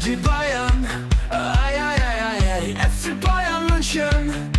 Die Bayern, ay, ay, ay, ay, ay, FC Bayern München.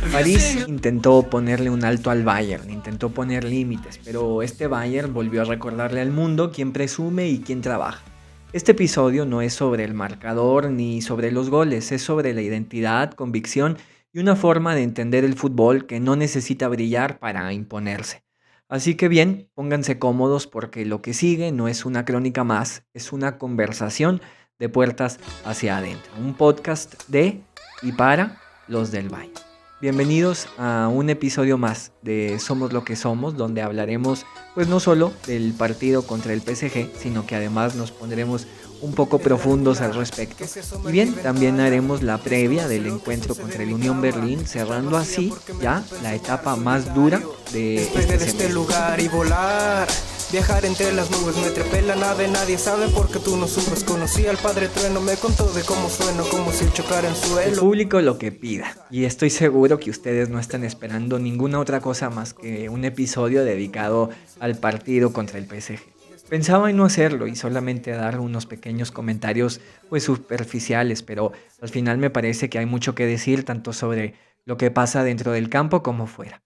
París intentó ponerle un alto al Bayern, intentó poner límites, pero este Bayern volvió a recordarle al mundo quién presume y quién trabaja. Este episodio no es sobre el marcador ni sobre los goles, es sobre la identidad, convicción y una forma de entender el fútbol que no necesita brillar para imponerse. Así que bien, pónganse cómodos porque lo que sigue no es una crónica más, es una conversación de puertas hacia adentro, un podcast de y para los del Bayern. Bienvenidos a un episodio más de Somos lo que somos, donde hablaremos pues no solo del partido contra el PSG, sino que además nos pondremos un poco profundos al respecto. Y bien, también haremos la previa del encuentro contra el Unión Berlín, cerrando así ya la etapa más dura de este semestre. Lugar y volar. Viajar entre las nubes, me trepé la nave, nadie sabe por qué tú no subes. Conocí al padre trueno, me contó de cómo sueno, como si chocara en El suelo. público lo que pida, y estoy seguro que ustedes no están esperando ninguna otra cosa más que un episodio dedicado al partido contra el PSG. Pensaba en no hacerlo y solamente dar unos pequeños comentarios pues superficiales, pero al final me parece que hay mucho que decir tanto sobre lo que pasa dentro del campo como fuera.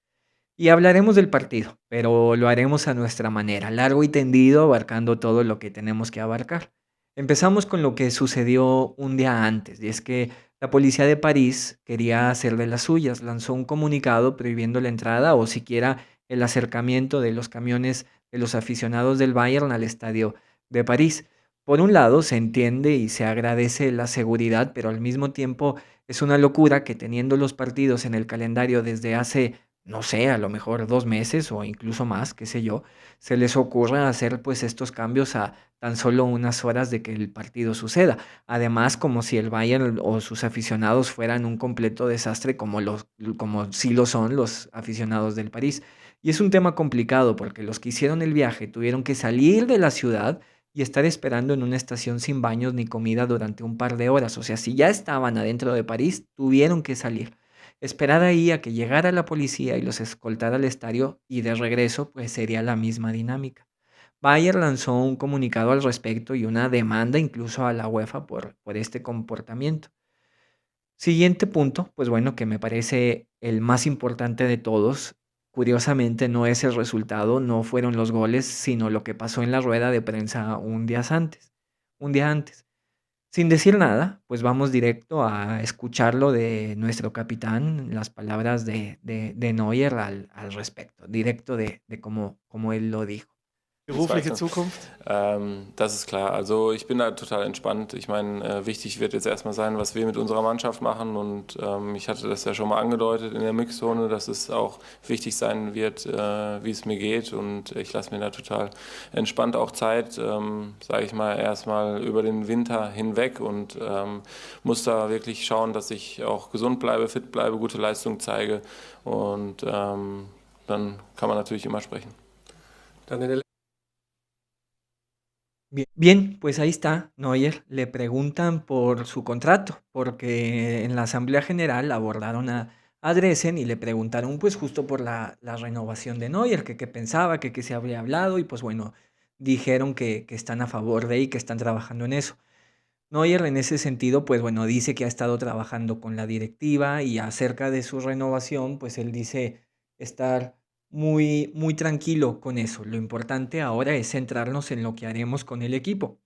Y hablaremos del partido, pero lo haremos a nuestra manera, largo y tendido, abarcando todo lo que tenemos que abarcar. Empezamos con lo que sucedió un día antes, y es que la policía de París quería hacer de las suyas, lanzó un comunicado prohibiendo la entrada o siquiera el acercamiento de los camiones de los aficionados del Bayern al estadio de París. Por un lado, se entiende y se agradece la seguridad, pero al mismo tiempo es una locura que teniendo los partidos en el calendario desde hace no sé, a lo mejor 2 meses o incluso más, qué sé yo, se les ocurra hacer pues estos cambios a tan solo unas horas de que el partido suceda. Además, como si el Bayern o sus aficionados fueran un completo desastre como sí lo son los aficionados del París. Y es un tema complicado porque los que hicieron el viaje tuvieron que salir de la ciudad y estar esperando en una estación sin baños ni comida durante un par de horas. O sea, si ya estaban adentro de París, tuvieron que salir. Esperar ahí a que llegara la policía y los escoltara al estadio y de regreso, pues sería la misma dinámica. Bayer lanzó un comunicado al respecto y una demanda incluso a la UEFA por este comportamiento. Siguiente punto, pues bueno, que me parece el más importante de todos. Curiosamente no es el resultado, no fueron los goles, sino lo que pasó en la rueda de prensa un día antes. Un día antes. Sin decir nada, pues vamos directo a escucharlo de nuestro capitán, las palabras de Neuer al respecto, directo de cómo él lo dijo. Berufliche Zukunft? Das ist klar. Also ich bin da total entspannt. Ich meine, wichtig wird jetzt erstmal sein, was wir mit unserer Mannschaft machen. Und ich hatte das ja schon mal angedeutet in der Mixzone, dass es auch wichtig sein wird, wie es mir geht. Und ich lasse mir da total entspannt auch Zeit, sage ich mal, erstmal über den Winter hinweg und muss da wirklich schauen, dass ich auch gesund bleibe, fit bleibe, gute Leistung zeige. Und dann kann man natürlich immer sprechen. Dann in der Bien, pues ahí está, Neuer. Le preguntan por su contrato, porque en la Asamblea General abordaron a Dresen y le preguntaron pues justo por la renovación de Neuer, que qué pensaba, que qué se habría hablado y pues bueno, dijeron que están a favor de y que están trabajando en eso. Neuer en ese sentido, pues bueno, dice que ha estado trabajando con la directiva y acerca de su renovación, pues él dice estar muy, muy tranquilo con eso. Lo importante ahora es centrarnos en lo que haremos con el equipo.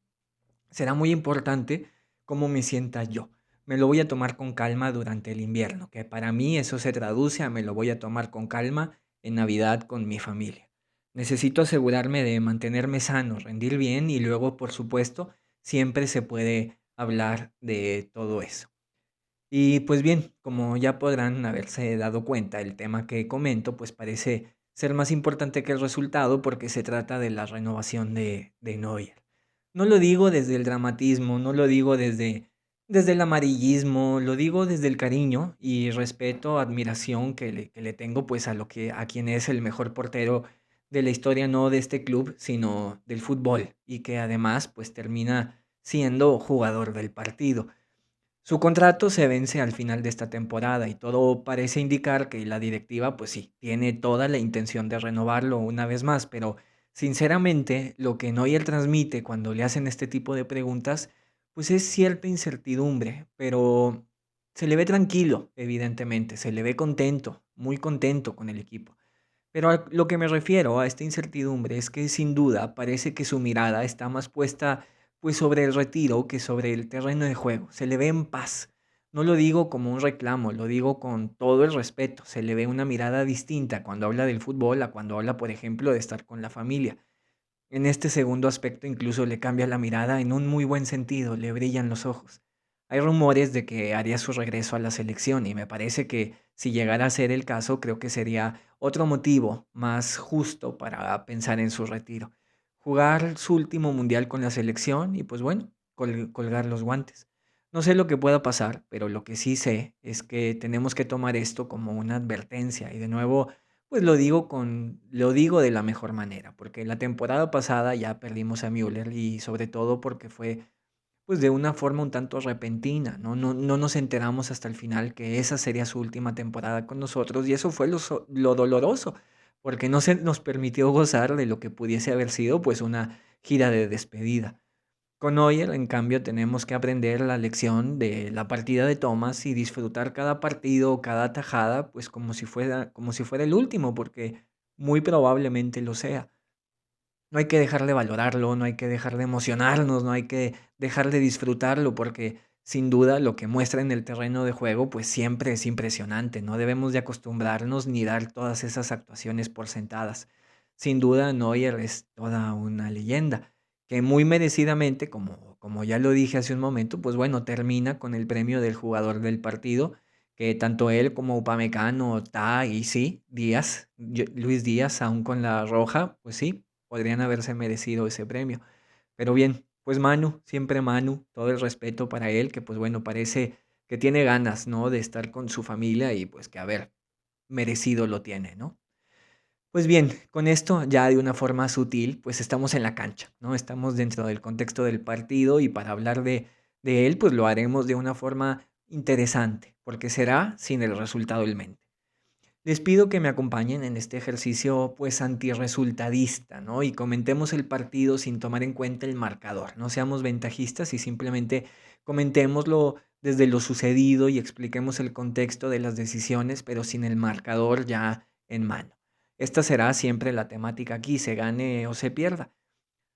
Será muy importante cómo me sienta yo. Me lo voy a tomar con calma durante el invierno, que para mí eso se traduce a me lo voy a tomar con calma en Navidad con mi familia. Necesito asegurarme de mantenerme sano, rendir bien y luego, por supuesto, siempre se puede hablar de todo eso. Y pues bien, como ya podrán haberse dado cuenta, el tema que comento pues parece ser más importante que el resultado porque se trata de la renovación de Neuer. No lo digo desde el dramatismo, no lo digo desde el amarillismo, lo digo desde el cariño y respeto, admiración que le tengo pues a quien es el mejor portero de la historia, no de este club, sino del fútbol, y que además pues termina siendo jugador del partido. Su contrato se vence al final de esta temporada y todo parece indicar que la directiva, pues sí, tiene toda la intención de renovarlo una vez más, pero sinceramente lo que Neuer transmite cuando le hacen este tipo de preguntas, pues es cierta incertidumbre, pero se le ve tranquilo, evidentemente, se le ve contento, muy contento con el equipo. Pero a lo que me refiero a esta incertidumbre es que sin duda parece que su mirada está más puesta pues sobre el retiro que sobre el terreno de juego. Se le ve en paz. No lo digo como un reclamo, lo digo con todo el respeto. Se le ve una mirada distinta cuando habla del fútbol a cuando habla, por ejemplo, de estar con la familia. En este segundo aspecto incluso le cambia la mirada en un muy buen sentido, le brillan los ojos. Hay rumores de que haría su regreso a la selección y me parece que si llegara a ser el caso, creo que sería otro motivo más justo para pensar en su retiro. Jugar su último mundial con la selección y pues bueno, colgar los guantes. No sé lo que pueda pasar, pero lo que sí sé es que tenemos que tomar esto como una advertencia y de nuevo pues lo digo de la mejor manera, porque la temporada pasada ya perdimos a Müller y sobre todo porque fue pues de una forma un tanto repentina, ¿no? No nos enteramos hasta el final que esa sería su última temporada con nosotros y eso fue lo doloroso, porque no se nos permitió gozar de lo que pudiese haber sido pues una gira de despedida. Con Neuer, en cambio, tenemos que aprender la lección de la partida de Thomas y disfrutar cada partido, cada tajada, pues como si fuera el último, porque muy probablemente lo sea. No hay que dejar de valorarlo, no hay que dejar de emocionarnos, no hay que dejar de disfrutarlo, porque sin duda lo que muestra en el terreno de juego, pues siempre es impresionante. No debemos de acostumbrarnos ni dar todas esas actuaciones por sentadas. Sin duda, Neuer es toda una leyenda, que muy merecidamente, como ya lo dije hace un momento, pues bueno, termina con el premio del jugador del partido, que tanto él como Upamecano, Ta y sí, Luis Díaz, aún con la roja, pues sí, podrían haberse merecido ese premio. Pero bien, pues Manu, siempre Manu, todo el respeto para él, que pues bueno, parece que tiene ganas, ¿no? De estar con su familia y pues que a ver, merecido lo tiene, ¿no? Pues bien, con esto ya de una forma sutil, pues estamos en la cancha, ¿no? Estamos dentro del contexto del partido y para hablar de él, pues lo haremos de una forma interesante, porque será sin el resultado en mente. Les pido que me acompañen en este ejercicio pues antirresultadista, ¿no? Y comentemos el partido sin tomar en cuenta el marcador. No seamos ventajistas y simplemente comentémoslo desde lo sucedido y expliquemos el contexto de las decisiones, pero sin el marcador ya en mano. Esta será siempre la temática aquí, se gane o se pierda.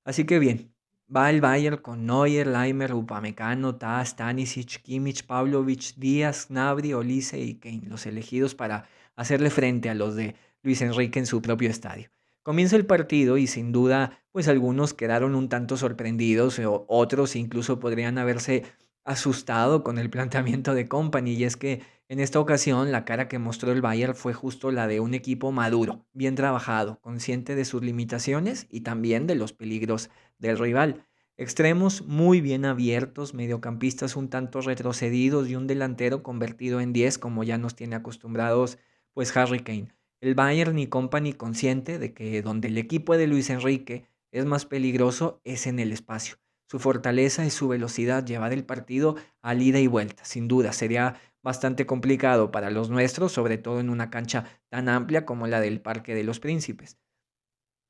Así que bien, va el Bayern con Neuer, Laimer, Upamecano, Tah, Stanisic, Kimmich, Pavlovic, Díaz, Gnabry, Olise y Kane, los elegidos para hacerle frente a los de Luis Enrique en su propio estadio. Comienza el partido y sin duda, pues algunos quedaron un tanto sorprendidos o otros incluso podrían haberse asustado con el planteamiento de Company y es que en esta ocasión la cara que mostró el Bayern fue justo la de un equipo maduro, bien trabajado, consciente de sus limitaciones y también de los peligros del rival. Extremos muy bien abiertos, mediocampistas un tanto retrocedidos y un delantero convertido en 10 como ya nos tiene acostumbrados pues Harry Kane. El Bayern y Company consciente de que donde el equipo de Luis Enrique es más peligroso es en el espacio. Su fortaleza es su velocidad, llevar el partido al ida y vuelta. Sin duda, sería bastante complicado para los nuestros, sobre todo en una cancha tan amplia como la del Parque de los Príncipes.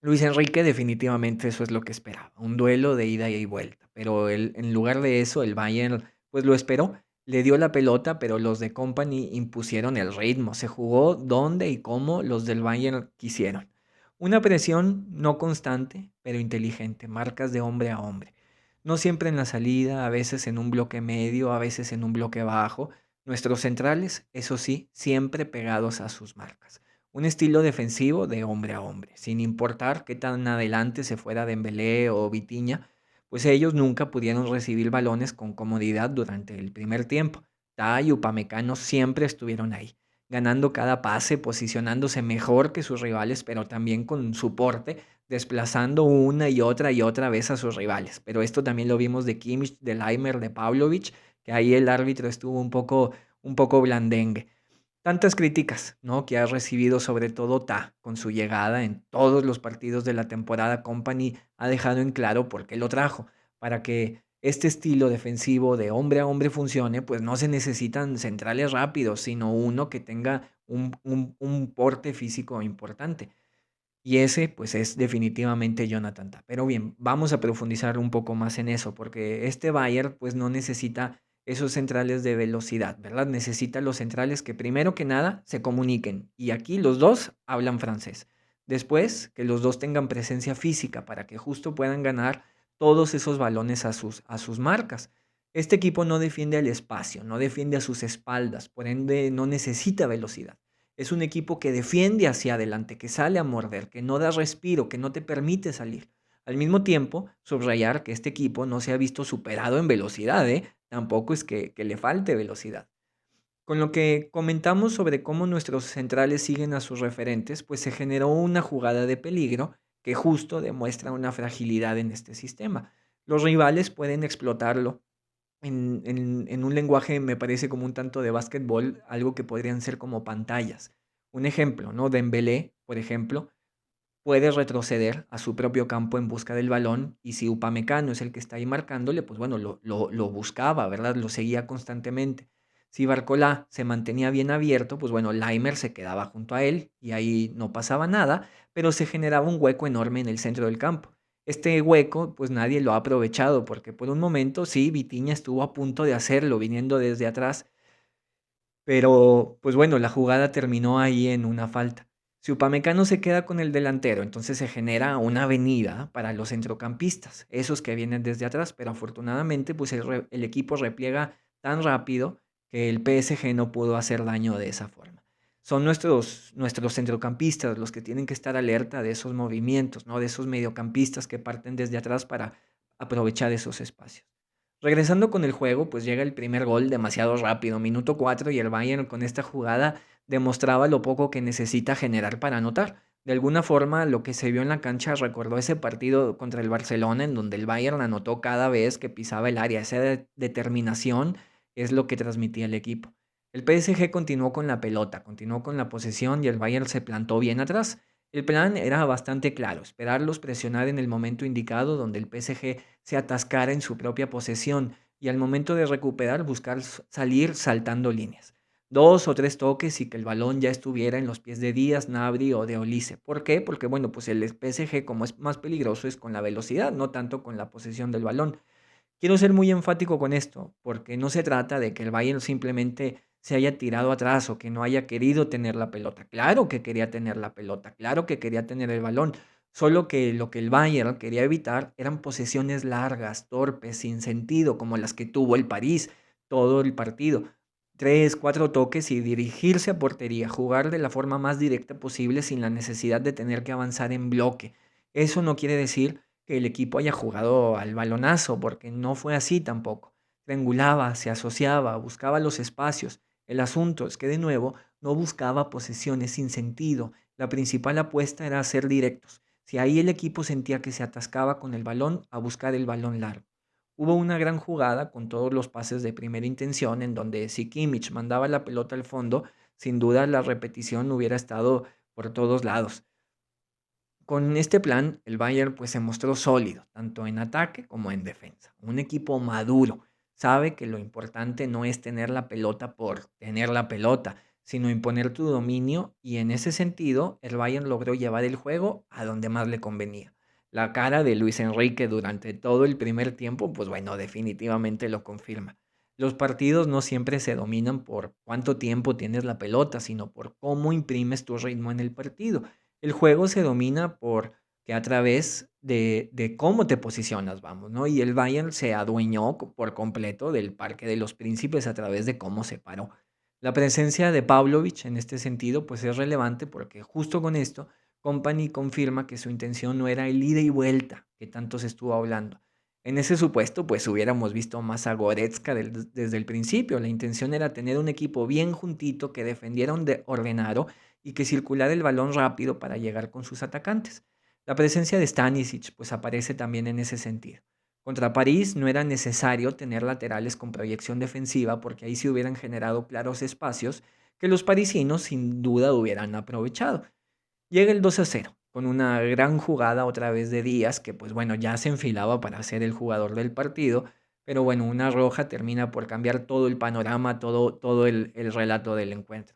Luis Enrique definitivamente eso es lo que esperaba, un duelo de ida y vuelta, pero en lugar de eso el Bayern pues lo esperó, le dio la pelota, pero los de Company impusieron el ritmo, se jugó donde y cómo los del Bayern quisieron. Una presión no constante, pero inteligente, marcas de hombre a hombre. No siempre en la salida, a veces en un bloque medio, a veces en un bloque bajo. Nuestros centrales, eso sí, siempre pegados a sus marcas. Un estilo defensivo de hombre a hombre, sin importar qué tan adelante se fuera Dembélé o Vitinha, pues ellos nunca pudieron recibir balones con comodidad durante el primer tiempo. Tai y Upamecano siempre estuvieron ahí, ganando cada pase, posicionándose mejor que sus rivales, pero también con su porte, desplazando una y otra vez a sus rivales. Pero esto también lo vimos de Kimmich, de Laimer, de Pavlovic, que ahí el árbitro estuvo un poco blandengue. Tantas críticas, ¿no? Que ha recibido sobre todo Ta con su llegada en todos los partidos de la temporada. Company ha dejado en claro por qué lo trajo, para que este estilo defensivo de hombre a hombre funcione, pues no se necesitan centrales rápidos, sino uno que tenga un porte físico importante. Y ese, pues, es definitivamente Jonathan Tah. Pero bien, vamos a profundizar un poco más en eso, porque este Bayern, pues, no necesita esos centrales de velocidad, ¿verdad? Necesita los centrales que primero que nada se comuniquen. Y aquí los dos hablan francés. Después, que los dos tengan presencia física para que justo puedan ganar todos esos balones a sus marcas. Este equipo no defiende al espacio, no defiende a sus espaldas, por ende no necesita velocidad. Es un equipo que defiende hacia adelante, que sale a morder, que no da respiro, que no te permite salir. Al mismo tiempo, subrayar que este equipo no se ha visto superado en velocidad, ¿eh? Tampoco es que le falte velocidad. Con lo que comentamos sobre cómo nuestros centrales siguen a sus referentes, pues se generó una jugada de peligro que justo demuestra una fragilidad en este sistema. Los rivales pueden explotarlo en un lenguaje, me parece como un tanto de básquetbol, algo que podrían ser como pantallas. Un ejemplo, ¿no? Dembélé, por ejemplo, puede retroceder a su propio campo en busca del balón y si Upamecano es el que está ahí marcándole, pues bueno, lo buscaba, ¿verdad? Lo seguía constantemente. Si Barcola se mantenía bien abierto, pues bueno, Laimer se quedaba junto a él y ahí no pasaba nada, pero se generaba un hueco enorme en el centro del campo. Este hueco, pues nadie lo ha aprovechado porque por un momento sí, Vitinha estuvo a punto de hacerlo viniendo desde atrás, pero, pues bueno, la jugada terminó ahí en una falta. Si Upamecano se queda con el delantero, entonces se genera una avenida para los centrocampistas, esos que vienen desde atrás, pero afortunadamente pues el equipo repliega tan rápido que el PSG no pudo hacer daño de esa forma. Son nuestros centrocampistas los que tienen que estar alerta de esos movimientos, ¿no? De esos mediocampistas que parten desde atrás para aprovechar esos espacios. Regresando con el juego, pues llega el primer gol demasiado rápido, minuto 4 y el Bayern con esta jugada demostraba lo poco que necesita generar para anotar. De alguna forma, lo que se vio en la cancha recordó ese partido contra el Barcelona en donde el Bayern anotó cada vez que pisaba el área. Esa determinación es lo que transmitía el equipo. El PSG continuó con la pelota, continuó con la posesión y el Bayern se plantó bien atrás. El plan era bastante claro, esperarlos presionar en el momento indicado donde el PSG se atascara en su propia posesión y al momento de recuperar buscar salir saltando líneas. 2 o 3 toques y que el balón ya estuviera en los pies de Díaz, Gnabry o de Olise. ¿Por qué? Porque bueno, pues el PSG como es más peligroso es con la velocidad, no tanto con la posesión del balón. Quiero ser muy enfático con esto, porque no se trata de que el Bayern simplemente se haya tirado atrás o que no haya querido tener la pelota. Claro que quería tener la pelota, claro que quería tener el balón, solo que lo que el Bayern quería evitar eran posesiones largas, torpes, sin sentido, como las que tuvo el París todo el partido. 3, 4 toques y dirigirse a portería, jugar de la forma más directa posible sin la necesidad de tener que avanzar en bloque. Eso no quiere decir que el equipo haya jugado al balonazo, porque no fue así tampoco. Triangulaba, se asociaba, buscaba los espacios. El asunto es que de nuevo no buscaba posesiones sin sentido. La principal apuesta era ser directos. Si ahí el equipo sentía que se atascaba con el balón, a buscar el balón largo. Hubo una gran jugada con todos los pases de primera intención en donde si Kimmich mandaba la pelota al fondo, sin duda la repetición hubiera estado por todos lados. Con este plan, el Bayern pues se mostró sólido, tanto en ataque como en defensa. Un equipo maduro, sabe que lo importante no es tener la pelota por tener la pelota, sino imponer tu dominio y en ese sentido el Bayern logró llevar el juego a donde más le convenía. La cara de Luis Enrique durante todo el primer tiempo, pues bueno, definitivamente lo confirma. Los partidos no siempre se dominan por cuánto tiempo tienes la pelota, sino por cómo imprimes tu ritmo en el partido. El juego se domina por que a través de cómo te posicionas, vamos, ¿no? Y el Bayern se adueñó por completo del Parque de los Príncipes a través de cómo se paró. La presencia de Pavlovich en este sentido pues es relevante porque justo con esto Company confirma que su intención no era el ida y vuelta que tanto se estuvo hablando. En ese supuesto pues hubiéramos visto más a Goretzka desde el principio. La intención era tener un equipo bien juntito que defendiera ordenado y que circulara el balón rápido para llegar con sus atacantes. La presencia de Stanisic pues aparece también en ese sentido. Contra París no era necesario tener laterales con proyección defensiva porque ahí se hubieran generado claros espacios que los parisinos sin duda hubieran aprovechado. Llega el 2-0 con una gran jugada otra vez de Díaz que pues bueno ya se enfilaba para ser el jugador del partido, pero bueno una roja termina por cambiar todo el panorama, todo el relato del encuentro.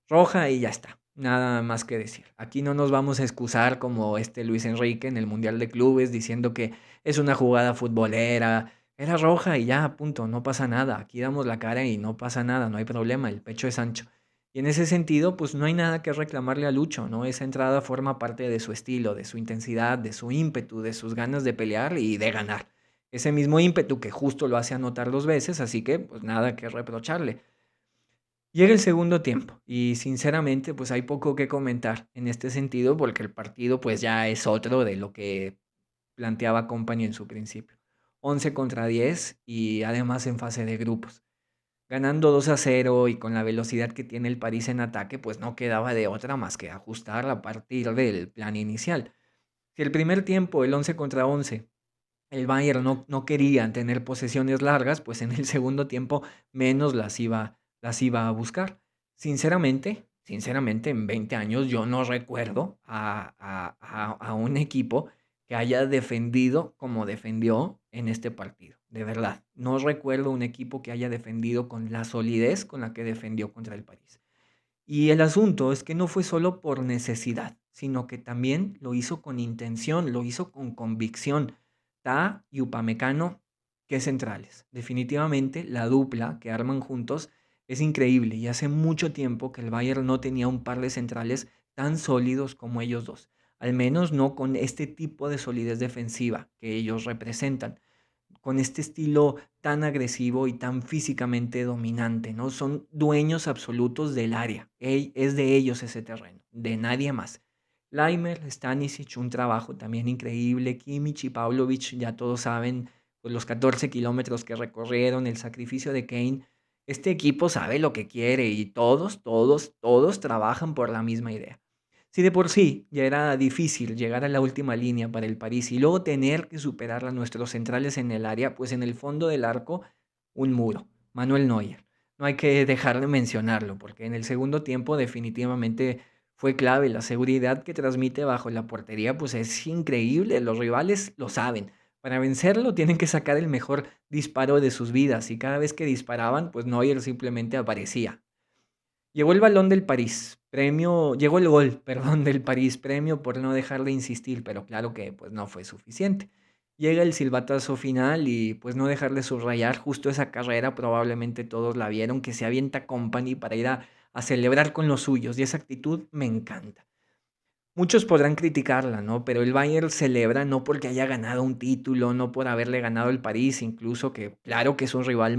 Roja y ya está. Nada más que decir. Aquí no nos vamos a excusar como Luis Enrique en el Mundial de Clubes diciendo que es una jugada futbolera, era roja y ya, punto, no pasa nada. Aquí damos la cara y no pasa nada, no hay problema, el pecho es ancho. Y en ese sentido, pues no hay nada que reclamarle a Lucho, ¿no? Esa entrada forma parte de su estilo, de su intensidad, de su ímpetu, de sus ganas de pelear y de ganar. Ese mismo ímpetu que justo lo hace anotar 2 veces, así que pues nada que reprocharle. Llega el segundo tiempo y sinceramente pues hay poco que comentar en este sentido porque el partido pues ya es otro de lo que planteaba Company en su principio. 11 contra 10 y además en fase de grupos. Ganando 2-0 y con la velocidad que tiene el París en ataque pues no quedaba de otra más que ajustar a partir del plan inicial. Si el primer tiempo, el 11 contra 11, el Bayern no quería tener posesiones largas, pues en el segundo tiempo menos las iba a buscar. Sinceramente, en 20 años yo no recuerdo a un equipo que haya defendido como defendió en este partido. De verdad, no recuerdo un equipo que haya defendido con la solidez con la que defendió contra el París. Y el asunto es que no fue solo por necesidad, sino que también lo hizo con intención, lo hizo con convicción. Ta y Upamecano, qué centrales. Definitivamente la dupla que arman juntos es increíble y hace mucho tiempo que el Bayern no tenía un par de centrales tan sólidos como ellos dos. Al menos no con este tipo de solidez defensiva que ellos representan, con este estilo tan agresivo y tan físicamente dominante, ¿no? Son dueños absolutos del área. Es de ellos ese terreno, de nadie más. Laimer, Stanisic, un trabajo también increíble. Kimmich y Pavlovic, ya todos saben, pues los 14 kilómetros que recorrieron, el sacrificio de Kane. Este equipo sabe lo que quiere y todos trabajan por la misma idea. Si de por sí ya era difícil llegar a la última línea para el París y luego tener que superar a nuestros centrales en el área, pues en el fondo del arco, un muro. Manuel Neuer. No hay que dejar de mencionarlo, porque en el segundo tiempo definitivamente fue clave. La seguridad que transmite bajo la portería, pues es increíble. Los rivales lo saben. Para vencerlo tienen que sacar el mejor disparo de sus vidas y cada vez que disparaban, pues Neuer simplemente aparecía. Llegó el balón del París, llegó el gol, perdón, del París, premio por no dejar de insistir, pero claro que pues no fue suficiente. Llega el silbatazo final y pues no dejar de subrayar justo esa carrera, probablemente todos la vieron, que se avienta Company para ir a celebrar con los suyos y esa actitud me encanta. Muchos podrán criticarla, ¿no? Pero el Bayern celebra no porque haya ganado un título, no por haberle ganado el París, incluso que claro que es un rival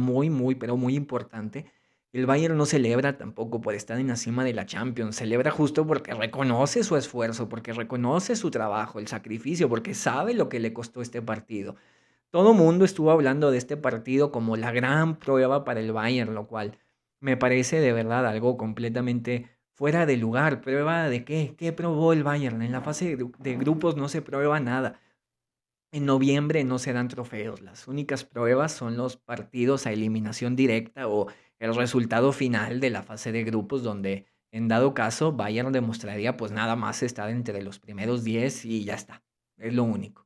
pero muy importante. El Bayern no celebra tampoco por estar en la cima de la Champions, celebra justo porque reconoce su esfuerzo, porque reconoce su trabajo, el sacrificio, porque sabe lo que le costó este partido. Todo mundo estuvo hablando de este partido como la gran prueba para el Bayern, lo cual me parece de verdad algo completamente fuera de lugar. ¿Prueba de qué? ¿Qué probó el Bayern? En la fase de grupos no se prueba nada. En noviembre no se dan trofeos. Las únicas pruebas son los partidos a eliminación directa o el resultado final de la fase de grupos donde en dado caso Bayern demostraría pues nada más estar entre los primeros 10 y ya está. Es lo único.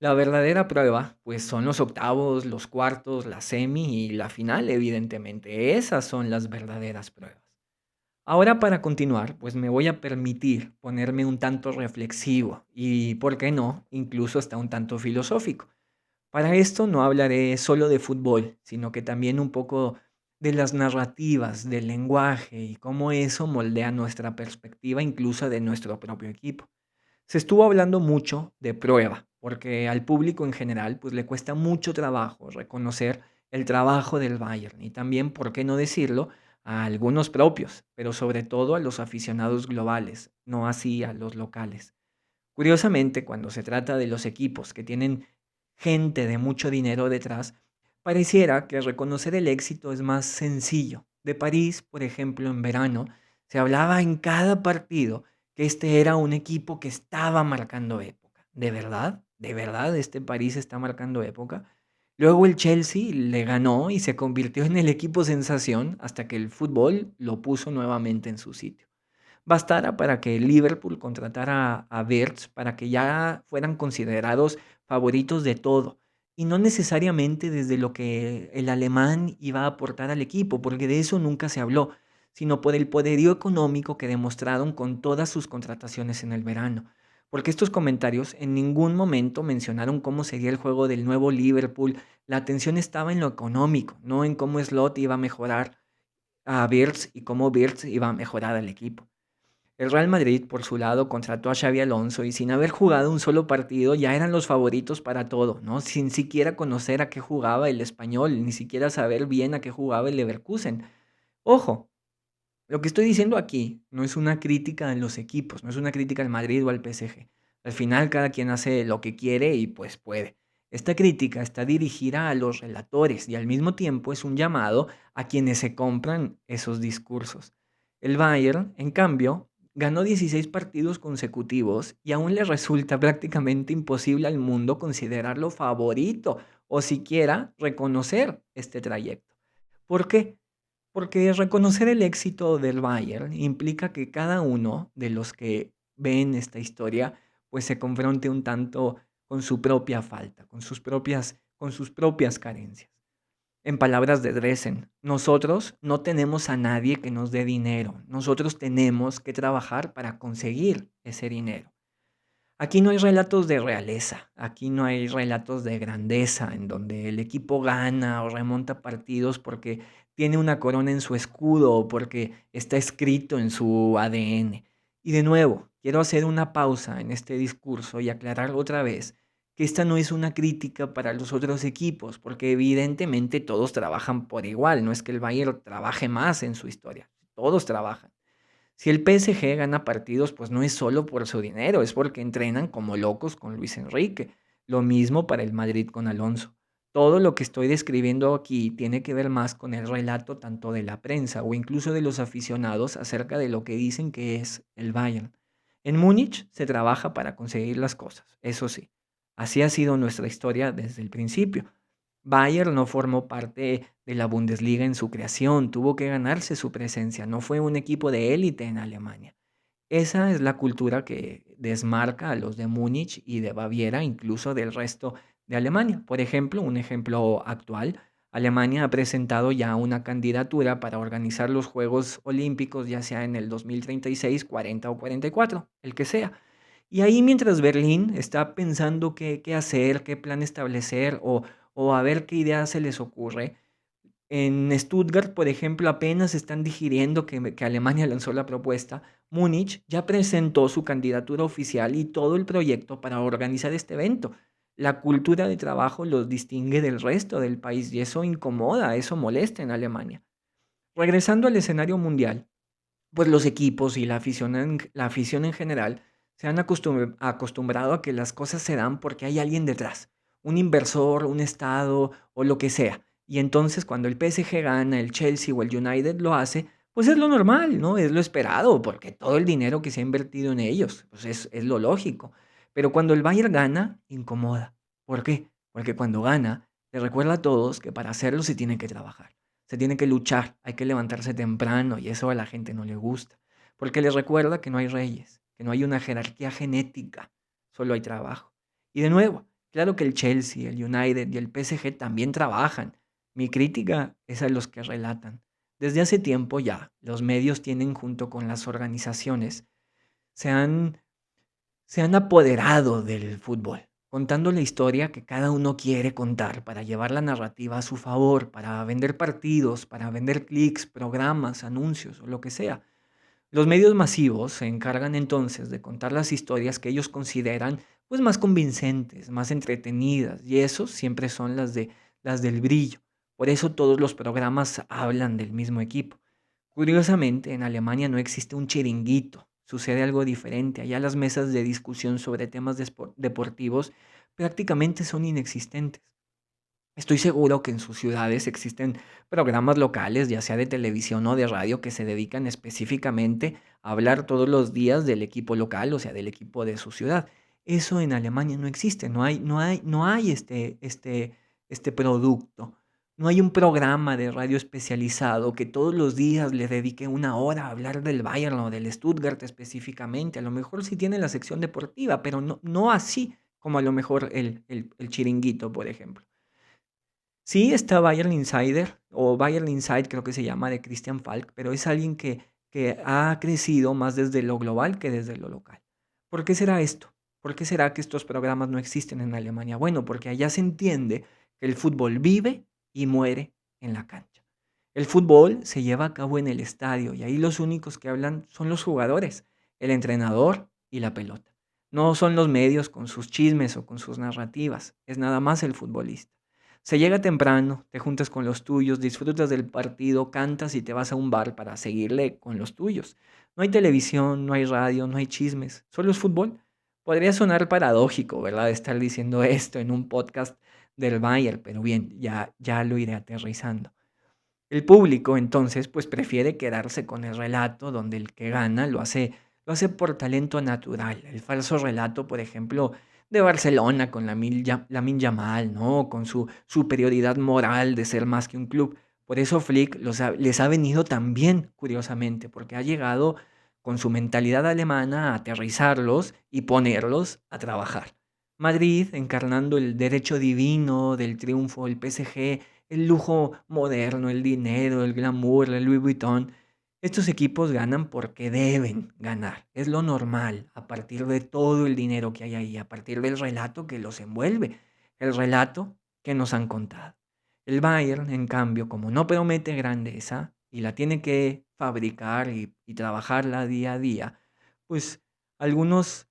La verdadera prueba, pues son los octavos, los cuartos, la semi y la final, evidentemente. Esas son las verdaderas pruebas. Ahora para continuar, pues me voy a permitir ponerme un tanto reflexivo y, ¿por qué no?, incluso hasta un tanto filosófico. Para esto no hablaré solo de fútbol, sino que también un poco de las narrativas, del lenguaje y cómo eso moldea nuestra perspectiva incluso de nuestro propio equipo. Se estuvo hablando mucho de prueba, porque al público en general pues le cuesta mucho trabajo reconocer el trabajo del Bayern y también, por qué no decirlo, a algunos propios, pero sobre todo a los aficionados globales, no así a los locales. Curiosamente, cuando se trata de los equipos que tienen gente de mucho dinero detrás, pareciera que reconocer el éxito es más sencillo. De París, por ejemplo, en verano, se hablaba en cada partido que este era un equipo que estaba marcando época. ¿De verdad? ¿De verdad este París está marcando época? Luego el Chelsea le ganó y se convirtió en el equipo sensación hasta que el fútbol lo puso nuevamente en su sitio. Bastara para que el Liverpool contratara a Wirtz para que ya fueran considerados favoritos de todo y no necesariamente desde lo que el alemán iba a aportar al equipo, porque de eso nunca se habló, sino por el poderío económico que demostraron con todas sus contrataciones en el verano. Porque estos comentarios en ningún momento mencionaron cómo sería el juego del nuevo Liverpool. La atención estaba en lo económico, no en cómo Slot iba a mejorar a Wirtz y cómo Wirtz iba a mejorar al equipo. El Real Madrid, por su lado, contrató a Xabi Alonso y sin haber jugado un solo partido ya eran los favoritos para todo, ¿no? Sin siquiera conocer a qué jugaba el Español, ni siquiera saber bien a qué jugaba el Leverkusen. Ojo, lo que estoy diciendo aquí no es una crítica a los equipos, no es una crítica al Madrid o al PSG. Al final cada quien hace lo que quiere y pues puede. Esta crítica está dirigida a los relatores y al mismo tiempo es un llamado a quienes se compran esos discursos. El Bayern, en cambio, ganó 16 partidos consecutivos y aún le resulta prácticamente imposible al mundo considerarlo favorito o siquiera reconocer este trayecto. ¿Por qué? Porque reconocer el éxito del Bayern implica que cada uno de los que ven esta historia pues se confronte un tanto con su propia falta, con sus propias carencias. En palabras de Dresen, nosotros no tenemos a nadie que nos dé dinero, nosotros tenemos que trabajar para conseguir ese dinero. Aquí no hay relatos de realeza, aquí no hay relatos de grandeza, en donde el equipo gana o remonta partidos porque tiene una corona en su escudo o porque está escrito en su ADN. Y de nuevo, quiero hacer una pausa en este discurso y aclarar otra vez que esta no es una crítica para los otros equipos, porque evidentemente todos trabajan por igual, no es que el Bayern trabaje más en su historia, todos trabajan. Si el PSG gana partidos, pues no es solo por su dinero, es porque entrenan como locos con Luis Enrique. Lo mismo para el Madrid con Alonso. Todo lo que estoy describiendo aquí tiene que ver más con el relato tanto de la prensa o incluso de los aficionados acerca de lo que dicen que es el Bayern. En Múnich se trabaja para conseguir las cosas, eso sí. Así ha sido nuestra historia desde el principio. Bayern no formó parte de la Bundesliga en su creación, tuvo que ganarse su presencia, no fue un equipo de élite en Alemania. Esa es la cultura que desmarca a los de Múnich y de Baviera, incluso del resto de Alemania. Por ejemplo, un ejemplo actual, Alemania ha presentado ya una candidatura para organizar los Juegos Olímpicos, ya sea en el 2036, 40 o 44, el que sea. Y ahí mientras Berlín está pensando qué hacer, qué plan establecer o a ver qué ideas se les ocurre, en Stuttgart, por ejemplo, apenas están digiriendo que Alemania lanzó la propuesta. Múnich ya presentó su candidatura oficial y todo el proyecto para organizar este evento. La cultura de trabajo los distingue del resto del país y eso incomoda, eso molesta en Alemania. Regresando al escenario mundial, pues los equipos y la afición en general se han acostumbrado a que las cosas se dan porque hay alguien detrás, un inversor, un estado o lo que sea. Y entonces cuando el PSG gana, el Chelsea o el United lo hace, pues es lo normal, ¿no? Es lo esperado, porque todo el dinero que se ha invertido en ellos, pues es lo lógico. Pero cuando el Bayern gana, incomoda. ¿Por qué? Porque cuando gana, le recuerda a todos que para hacerlo se tiene que trabajar. Se tiene que luchar, hay que levantarse temprano y eso a la gente no le gusta, porque les recuerda que no hay reyes, que no hay una jerarquía genética, solo hay trabajo. Y de nuevo, claro que el Chelsea, el United y el PSG también trabajan. Mi crítica es a los que relatan. Desde hace tiempo ya, los medios tienen junto con las organizaciones, se han se han apoderado del fútbol, contando la historia que cada uno quiere contar para llevar la narrativa a su favor, para vender partidos, para vender clics, programas, anuncios o lo que sea. Los medios masivos se encargan entonces de contar las historias que ellos consideran pues más convincentes, más entretenidas, y esos siempre son las del brillo. Por eso todos los programas hablan del mismo equipo. Curiosamente, en Alemania no existe un chiringuito, sucede algo diferente. Allá las mesas de discusión sobre temas deportivos prácticamente son inexistentes. Estoy seguro que en sus ciudades existen programas locales, ya sea de televisión o de radio, que se dedican específicamente a hablar todos los días del equipo local, o sea, del equipo de su ciudad. Eso en Alemania no existe, no hay este producto. No hay un programa de radio especializado que todos los días le dedique una hora a hablar del Bayern o del Stuttgart específicamente. A lo mejor sí tiene la sección deportiva, pero no así como a lo mejor el chiringuito, por ejemplo. Sí está Bayern Insider, o Bayern Insight creo que se llama, de Christian Falk, pero es alguien que ha crecido más desde lo global que desde lo local. ¿Por qué será esto? ¿Por qué será que estos programas no existen en Alemania? Bueno, porque allá se entiende que el fútbol vive y muere en la cancha. El fútbol se lleva a cabo en el estadio y ahí los únicos que hablan son los jugadores, el entrenador y la pelota. No son los medios con sus chismes o con sus narrativas, es nada más el futbolista. Se llega temprano, te juntas con los tuyos, disfrutas del partido, cantas y te vas a un bar para seguirle con los tuyos. No hay televisión, no hay radio, no hay chismes, solo es fútbol. Podría sonar paradójico, ¿verdad? Estar diciendo esto en un podcast del Bayern, pero bien, ya lo iré aterrizando. El público, entonces, pues prefiere quedarse con el relato donde el que gana lo hace por talento natural. El falso relato, por ejemplo, de Barcelona con Lamine Yamal, ¿no? Con su superioridad moral de ser más que un club. Por eso Flick les ha venido tan bien, curiosamente, porque ha llegado con su mentalidad alemana a aterrizarlos y ponerlos a trabajar. Madrid, encarnando el derecho divino del triunfo, el PSG, el lujo moderno, el dinero, el glamour, el Louis Vuitton. Estos equipos ganan porque deben ganar. Es lo normal, a partir de todo el dinero que hay ahí, a partir del relato que los envuelve, el relato que nos han contado. El Bayern, en cambio, como no promete grandeza y la tiene que fabricar y trabajarla día a día, pues algunos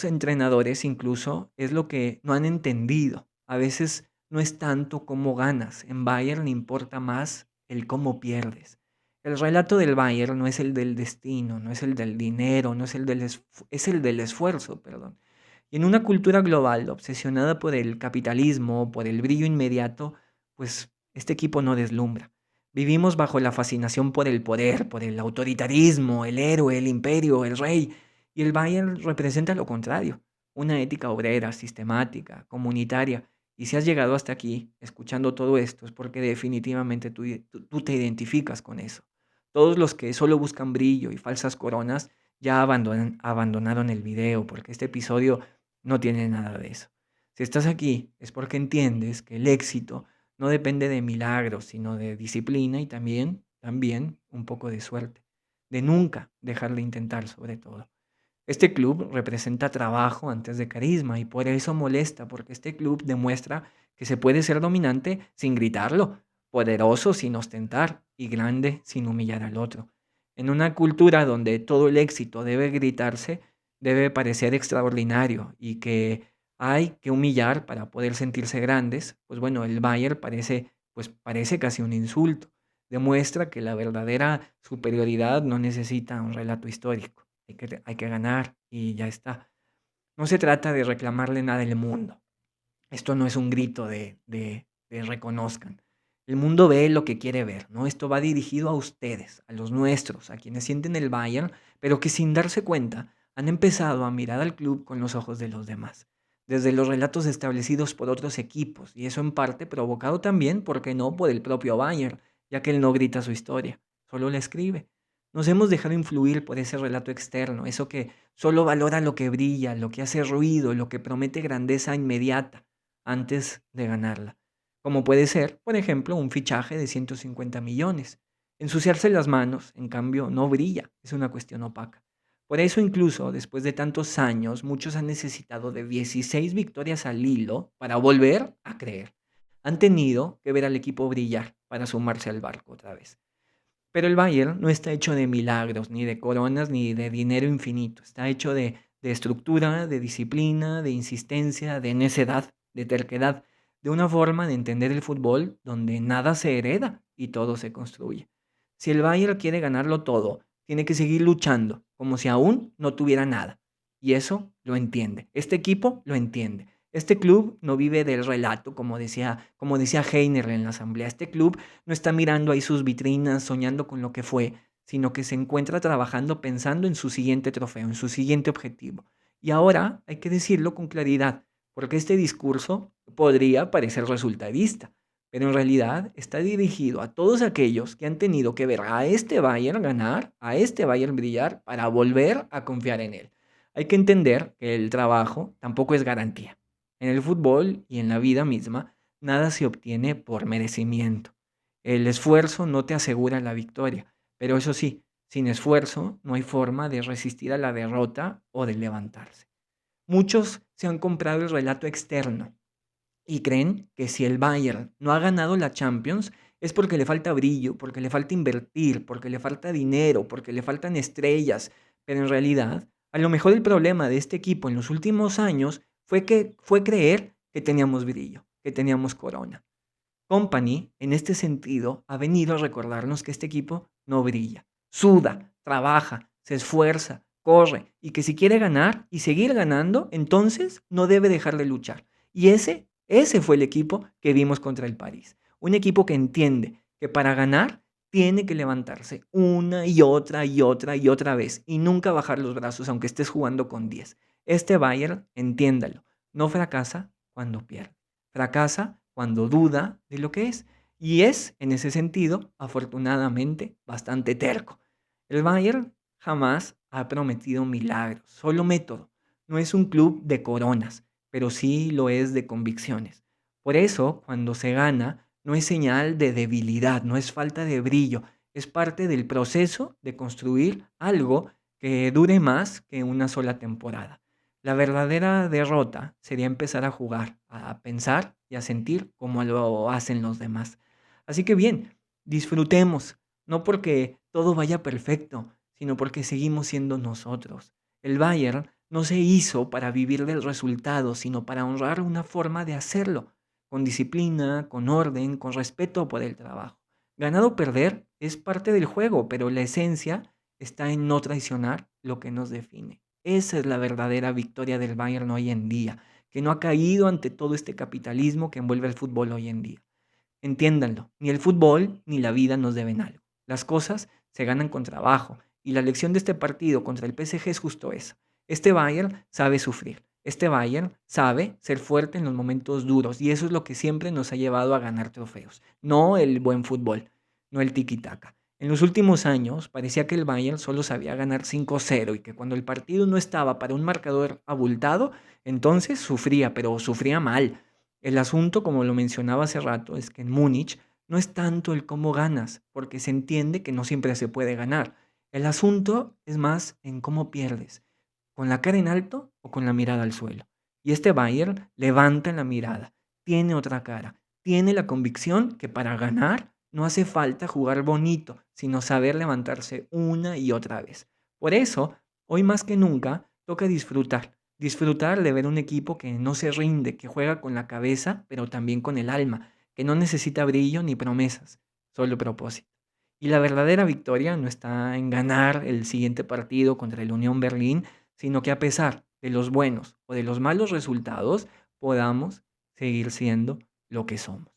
entrenadores incluso es lo que no han entendido. A veces no es tanto cómo ganas. En Bayern le importa más el cómo pierdes. El relato del Bayern no es el del destino, no es el del dinero, no es es el del esfuerzo, perdón. Y en una cultura global obsesionada por el capitalismo, por el brillo inmediato, pues este equipo no deslumbra. Vivimos bajo la fascinación por el poder, por el autoritarismo, el héroe, el imperio, el rey. Y el Bayern representa lo contrario, una ética obrera, sistemática, comunitaria. Y si has llegado hasta aquí escuchando todo esto es porque definitivamente tú te identificas con eso. Todos los que solo buscan brillo y falsas coronas ya abandonaron el video porque este episodio no tiene nada de eso. Si estás aquí es porque entiendes que el éxito no depende de milagros, sino de disciplina y también un poco de suerte. De nunca dejar de intentar sobre todo. Este club representa trabajo antes de carisma y por eso molesta, porque este club demuestra que se puede ser dominante sin gritarlo, poderoso sin ostentar y grande sin humillar al otro. En una cultura donde todo el éxito debe gritarse, debe parecer extraordinario y que hay que humillar para poder sentirse grandes, pues bueno, el Bayern parece casi un insulto. Demuestra que la verdadera superioridad no necesita un relato histórico. Hay que ganar y ya está. No se trata de reclamarle nada al mundo. Esto no es un grito de reconozcan. El mundo ve lo que quiere ver, ¿no? Esto va dirigido a ustedes, a los nuestros, a quienes sienten el Bayern, pero que sin darse cuenta han empezado a mirar al club con los ojos de los demás. Desde los relatos establecidos por otros equipos, y eso en parte provocado también, ¿por qué no?, por el propio Bayern, ya que él no grita su historia, solo la escribe. Nos hemos dejado influir por ese relato externo, eso que solo valora lo que brilla, lo que hace ruido, lo que promete grandeza inmediata antes de ganarla. Como puede ser, por ejemplo, un fichaje de 150 millones. Ensuciarse las manos, en cambio, no brilla, es una cuestión opaca. Por eso incluso, después de tantos años, muchos han necesitado de 16 victorias al hilo para volver a creer. Han tenido que ver al equipo brillar para sumarse al barco otra vez. Pero el Bayern no está hecho de milagros, ni de coronas, ni de dinero infinito. Está hecho de estructura, de disciplina, de insistencia, de necedad, de terquedad, de una forma de entender el fútbol donde nada se hereda y todo se construye. Si el Bayern quiere ganarlo todo, tiene que seguir luchando, como si aún no tuviera nada. Y eso lo entiende. Este equipo lo entiende. Este club no vive del relato, como decía Heiner en la asamblea. Este club no está mirando ahí sus vitrinas, soñando con lo que fue, sino que se encuentra trabajando pensando en su siguiente trofeo, en su siguiente objetivo. Y ahora hay que decirlo con claridad, porque este discurso podría parecer resultadista, pero en realidad está dirigido a todos aquellos que han tenido que ver a este Bayern ganar, a este Bayern brillar, para volver a confiar en él. Hay que entender que el trabajo tampoco es garantía. En el fútbol y en la vida misma, nada se obtiene por merecimiento. El esfuerzo no te asegura la victoria, pero eso sí, sin esfuerzo no hay forma de resistir a la derrota o de levantarse. Muchos se han comprado el relato externo y creen que si el Bayern no ha ganado la Champions es porque le falta brillo, porque le falta invertir, porque le falta dinero, porque le faltan estrellas. Pero en realidad, a lo mejor el problema de este equipo en los últimos años fue creer que teníamos brillo, que teníamos corona. Company, en este sentido, ha venido a recordarnos que este equipo no brilla. Suda, trabaja, se esfuerza, corre y que si quiere ganar y seguir ganando, entonces no debe dejar de luchar. Y ese fue el equipo que vimos contra el París. Un equipo que entiende que para ganar tiene que levantarse una y otra y otra y otra vez y nunca bajar los brazos aunque estés jugando con 10. Este Bayern, entiéndalo, no fracasa cuando pierde. Fracasa cuando duda de lo que es. Y es, en ese sentido, afortunadamente, bastante terco. El Bayern jamás ha prometido milagros, solo método. No es un club de coronas, pero sí lo es de convicciones. Por eso, cuando se gana, no es señal de debilidad, no es falta de brillo, es parte del proceso de construir algo que dure más que una sola temporada. La verdadera derrota sería empezar a jugar, a pensar y a sentir como lo hacen los demás. Así que bien, disfrutemos, no porque todo vaya perfecto, sino porque seguimos siendo nosotros. El Bayern no se hizo para vivir del resultado, sino para honrar una forma de hacerlo, con disciplina, con orden, con respeto por el trabajo. Ganar o perder es parte del juego, pero la esencia está en no traicionar lo que nos define. Esa es la verdadera victoria del Bayern hoy en día, que no ha caído ante todo este capitalismo que envuelve el fútbol hoy en día. Entiéndanlo, ni el fútbol ni la vida nos deben algo. Las cosas se ganan con trabajo y la lección de este partido contra el PSG es justo eso. Este Bayern sabe sufrir. Este Bayern sabe ser fuerte en los momentos duros y eso es lo que siempre nos ha llevado a ganar trofeos. No el buen fútbol, no el tiki-taka. En los últimos años parecía que el Bayern solo sabía ganar 5-0 y que cuando el partido no estaba para un marcador abultado, entonces sufría, pero sufría mal. El asunto, como lo mencionaba hace rato, es que en Múnich no es tanto el cómo ganas, porque se entiende que no siempre se puede ganar. El asunto es más en cómo pierdes, con la cara en alto o con la mirada al suelo. Y este Bayern levanta la mirada, tiene otra cara, tiene la convicción que para ganar no hace falta jugar bonito, sino saber levantarse una y otra vez. Por eso, hoy más que nunca, toca disfrutar de ver un equipo que no se rinde, que juega con la cabeza, pero también con el alma, que no necesita brillo ni promesas, solo propósito. Y la verdadera victoria no está en ganar el siguiente partido contra el Unión Berlín, sino que a pesar de los buenos o de los malos resultados, podamos seguir siendo lo que somos.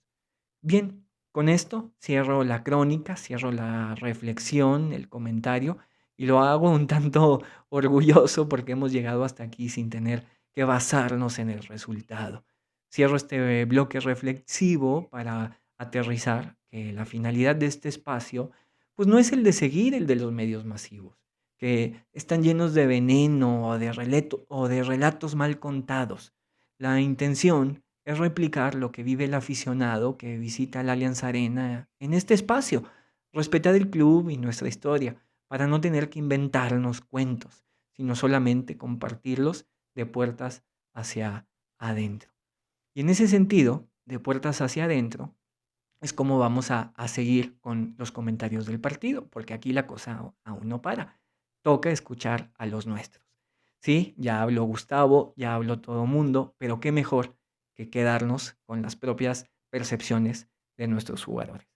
Bien, con esto cierro la crónica, cierro la reflexión, el comentario, y lo hago un tanto orgulloso porque hemos llegado hasta aquí sin tener que basarnos en el resultado. Cierro este bloque reflexivo para aterrizar que la finalidad de este espacio pues no es el de seguir el de los medios masivos, que están llenos de veneno o de relatos mal contados. La intención es replicar lo que vive el aficionado que visita la Allianz Arena en este espacio, respetar el club y nuestra historia, para no tener que inventarnos cuentos, sino solamente compartirlos de puertas hacia adentro. Y en ese sentido, de puertas hacia adentro, es como vamos a seguir con los comentarios del partido, porque aquí la cosa aún no para. Toca escuchar a los nuestros. Sí, ya habló Gustavo, ya habló todo mundo, pero qué mejor que quedarnos con las propias percepciones de nuestros jugadores.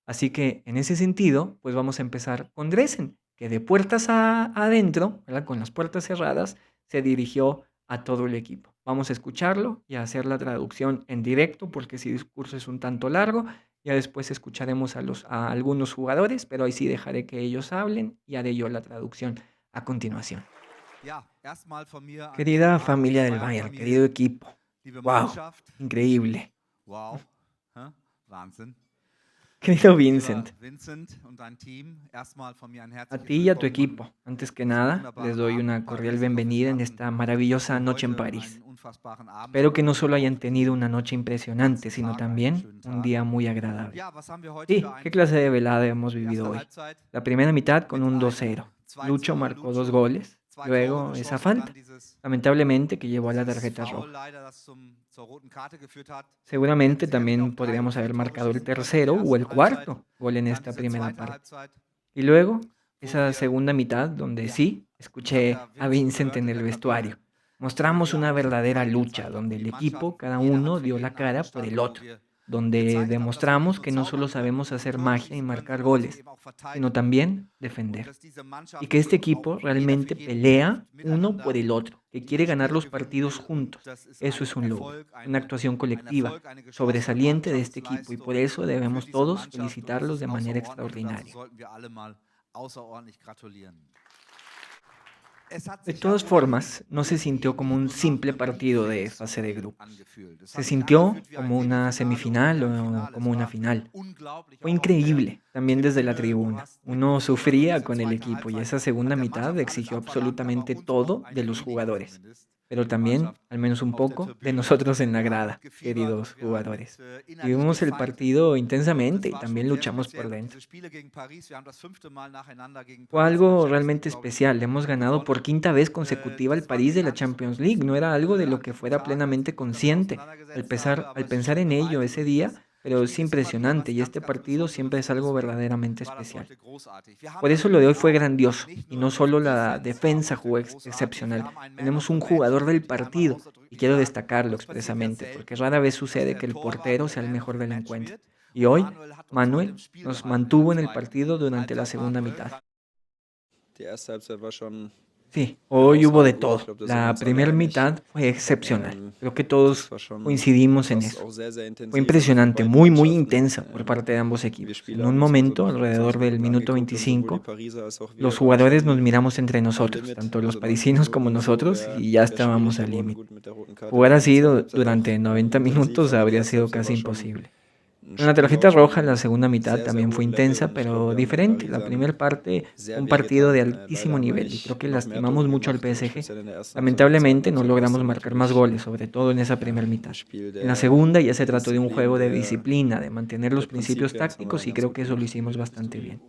Así que en ese sentido, pues vamos a empezar con Dresen, que de puertas adentro, ¿verdad? Con las puertas cerradas, se dirigió a todo el equipo. Vamos a escucharlo y a hacer la traducción en directo, porque ese discurso es un tanto largo. Ya después escucharemos a algunos jugadores, pero ahí sí dejaré que ellos hablen y haré yo la traducción a continuación. Querida familia del Bayern, querido equipo. ¡Wow! Increíble. Wow. Wahnsinn. Querido Vincent, a ti y a tu equipo, antes que nada, les doy una cordial bienvenida en esta maravillosa noche en París. Espero que no solo hayan tenido una noche impresionante, sino también un día muy agradable. Sí, ¿qué clase de velada hemos vivido hoy? La primera mitad con un 2-0. Lucho marcó 2 goles, luego esa falta, lamentablemente que llevó a la tarjeta roja. Seguramente también podríamos haber marcado el tercero o el cuarto gol en esta primera parte. Y luego, esa segunda mitad donde sí, escuché a Vincent en el vestuario. Mostramos una verdadera lucha donde el equipo, cada uno dio la cara por el otro, donde demostramos que no solo sabemos hacer magia y marcar goles, sino también defender. Y que este equipo realmente pelea uno por el otro, que quiere ganar los partidos juntos. Eso es un logro, una actuación colectiva, sobresaliente de este equipo y por eso debemos todos felicitarlos de manera extraordinaria. De todas formas, no se sintió como un simple partido de fase de grupos. Se sintió como una semifinal o como una final. Fue increíble, también desde la tribuna. Uno sufría con el equipo y esa segunda mitad exigió absolutamente todo de los jugadores. Pero también, al menos un poco, de nosotros en la grada, queridos jugadores. Vivimos el partido intensamente y también luchamos por dentro. Fue algo realmente especial. Hemos ganado por quinta vez consecutiva al París de la Champions League. No era algo de lo que fuera plenamente consciente al pensar en ello ese día, pero es impresionante y este partido siempre es algo verdaderamente especial. Por eso lo de hoy fue grandioso y no solo la defensa jugó excepcional. Tenemos un jugador del partido y quiero destacarlo expresamente porque rara vez sucede que el portero sea el mejor del encuentro. Y hoy, Manuel nos mantuvo en el partido durante la segunda mitad. Sí, hoy hubo de todo. La primera mitad fue excepcional. Creo que todos coincidimos en eso. Fue impresionante, muy, muy intensa por parte de ambos equipos. En un momento, alrededor del minuto 25, los jugadores nos miramos entre nosotros, tanto los parisinos como nosotros, y ya estábamos al límite. Jugar así durante 90 minutos habría sido casi imposible. Con la tarjeta roja, la segunda mitad también fue intensa, pero diferente. La primera parte, un partido de altísimo nivel y creo que lastimamos mucho al PSG. Lamentablemente no logramos marcar más goles, sobre todo en esa primera mitad. En la segunda ya se trató de un juego de disciplina, de mantener los principios tácticos y creo que eso lo hicimos bastante bien.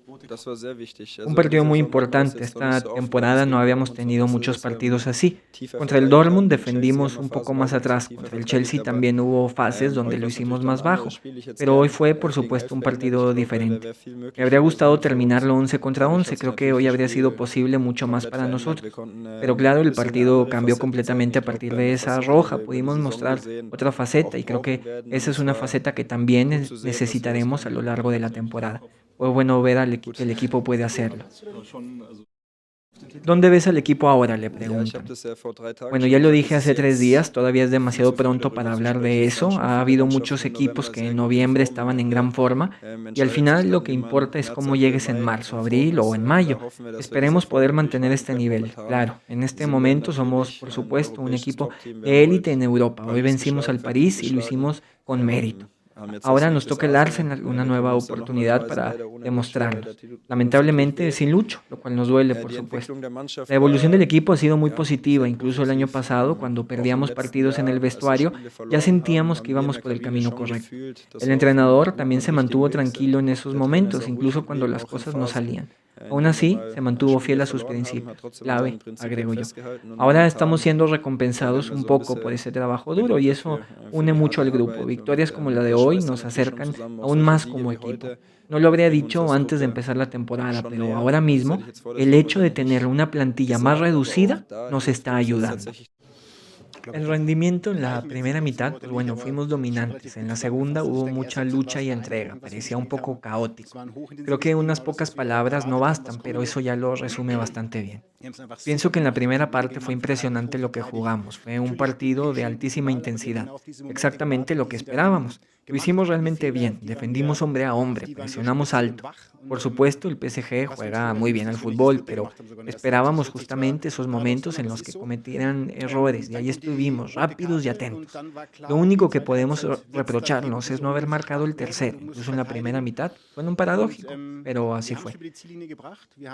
Un partido muy importante. Esta temporada no habíamos tenido muchos partidos así. Contra el Dortmund defendimos un poco más atrás. Contra el Chelsea también hubo fases donde lo hicimos más bajo. Pero hoy fue, por supuesto, un partido diferente. Me habría gustado terminarlo 11 contra 11. Creo que hoy habría sido posible mucho más para nosotros. Pero claro, el partido cambió completamente a partir de esa roja. Pudimos mostrar otra faceta y creo que esa es una faceta que también necesitaremos a lo largo de la temporada. Fue bueno ver que el equipo puede hacerlo. ¿Dónde ves al equipo ahora?, le preguntan. Bueno, ya lo dije hace 3 días, todavía es demasiado pronto para hablar de eso. Ha habido muchos equipos que en noviembre estaban en gran forma y al final lo que importa es cómo llegues en marzo, abril o en mayo. Esperemos poder mantener este nivel. Claro, en este momento somos, por supuesto, un equipo de élite en Europa. Hoy vencimos al París y lo hicimos con mérito. Ahora nos toca el Arsenal una nueva oportunidad para demostrarlo. Lamentablemente sin Lucho, lo cual nos duele, por supuesto. La evolución del equipo ha sido muy positiva, incluso el año pasado, cuando perdíamos partidos en el vestuario, ya sentíamos que íbamos por el camino correcto. El entrenador también se mantuvo tranquilo en esos momentos, incluso cuando las cosas no salían. Aún así, se mantuvo fiel a sus principios, clave, agrego yo. Ahora estamos siendo recompensados un poco por ese trabajo duro y eso une mucho al grupo. Victorias como la de hoy nos acercan aún más como equipo. No lo habría dicho antes de empezar la temporada, pero ahora mismo el hecho de tener una plantilla más reducida nos está ayudando. El rendimiento en la primera mitad, pues bueno, fuimos dominantes. En la segunda hubo mucha lucha y entrega, parecía un poco caótico. Creo que unas pocas palabras no bastan, pero eso ya lo resume bastante bien. Pienso que en la primera parte fue impresionante lo que jugamos. Fue un partido de altísima intensidad, exactamente lo que esperábamos. Lo hicimos realmente bien, defendimos hombre a hombre, presionamos alto. Por supuesto, el PSG juega muy bien al fútbol, pero esperábamos justamente esos momentos en los que cometieran errores, y ahí estuvimos, rápidos y atentos. Lo único que podemos reprocharnos es no haber marcado el tercero, incluso en la primera mitad. Fue un paradójico, pero así fue.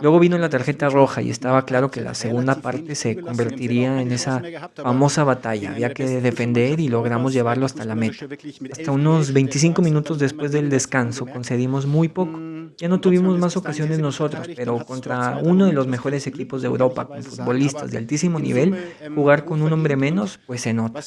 Luego vino la tarjeta roja y estaba claro que la segunda parte se convertiría en esa famosa batalla. Había que defender y logramos llevarlo hasta la meta. Hasta unos 25 minutos después del descanso concedimos muy poco. Ya no tuvimos más ocasiones nosotros, pero contra uno de los mejores equipos de Europa, con futbolistas de altísimo nivel, jugar con un hombre menos, pues se nota.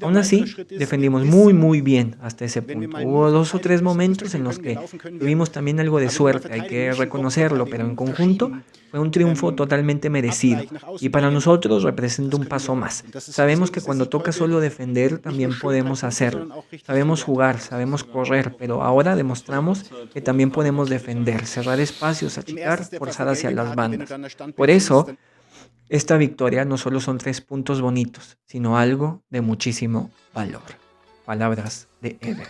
Aún así, defendimos muy bien hasta ese punto. Hubo 2 o 3 momentos en los que tuvimos también algo de suerte, hay que reconocerlo, pero en conjunto fue un triunfo totalmente merecido y para nosotros representa un paso más. Sabemos que cuando toca solo defender también podemos hacerlo. Sabemos jugar, sabemos correr, pero ahora demostramos que también podemos defender, cerrar espacios, achicar, forzar hacia las bandas. Por eso, esta victoria no solo son 3 puntos bonitos, sino algo de muchísimo valor. Palabras de Eder.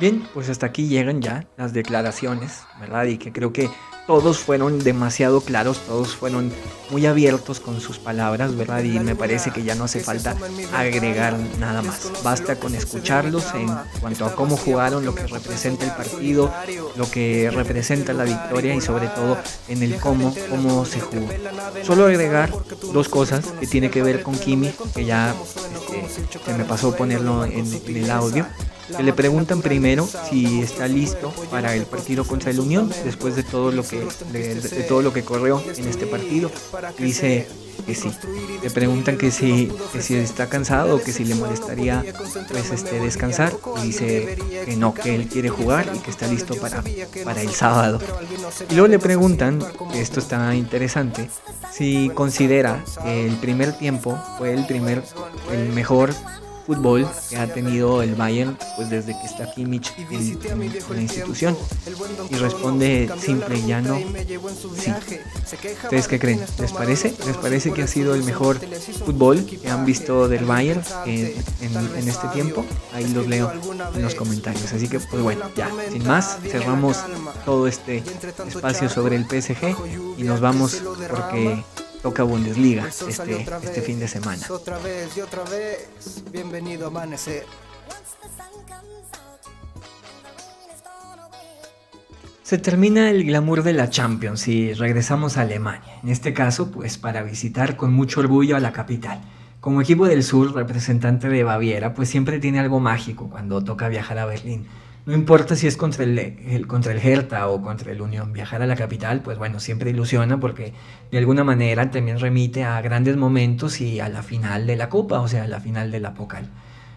Bien, pues hasta aquí llegan ya las declaraciones, ¿verdad? Y que creo que todos fueron demasiado claros, todos fueron muy abiertos con sus palabras, ¿verdad? Y me parece que ya no hace falta agregar nada más. Basta con escucharlos en cuanto a cómo jugaron, lo que representa el partido, lo que representa la victoria y sobre todo en el cómo se jugó. Solo agregar 2 cosas que tiene que ver con Kimmich, que ya se me pasó ponerlo en el audio. Que le preguntan primero si está listo para el partido contra el Unión después de todo lo que corrió en este partido. Dice que sí. Le preguntan que si está cansado o que si le molestaría descansar, y dice que no, que él quiere jugar y que está listo para el sábado. Y luego le preguntan, que esto está interesante, si considera que el primer tiempo fue el mejor fútbol que ha tenido el Bayern pues desde que está Kimmich en la institución, y responde simple y llano, sí. ¿Ustedes qué creen? ¿Les parece que ha sido el mejor fútbol que han visto del Bayern en este tiempo? Ahí los leo en los comentarios. Así que pues bueno, ya sin más cerramos todo este espacio sobre el PSG y nos vamos porque toca Bundesliga este fin de semana. Otra vez y otra vez, bienvenido a amanecer. Se termina el glamour de la Champions y regresamos a Alemania. En este caso, pues para visitar con mucho orgullo a la capital. Como equipo del sur, representante de Baviera, pues siempre tiene algo mágico cuando toca viajar a Berlín. No importa si es contra el Hertha o contra el Unión, viajar a la capital, pues bueno, siempre ilusiona porque de alguna manera también remite a grandes momentos y a la final de la Copa, o sea, a la final de la Pokal.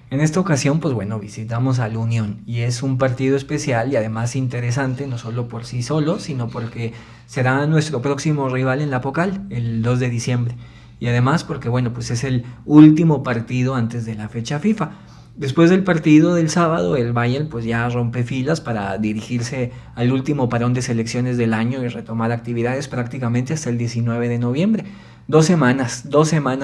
En esta ocasión, pues bueno, visitamos al Unión y es un partido especial y además interesante, no solo por sí solo, sino porque será nuestro próximo rival en la Pokal, el 2 de diciembre. Y además porque, bueno, pues es el último partido antes de la fecha FIFA. Después del partido del sábado, el Bayern pues ya rompe filas para dirigirse al último parón de selecciones del año y retomar actividades prácticamente hasta el 19 de noviembre. 2 semanas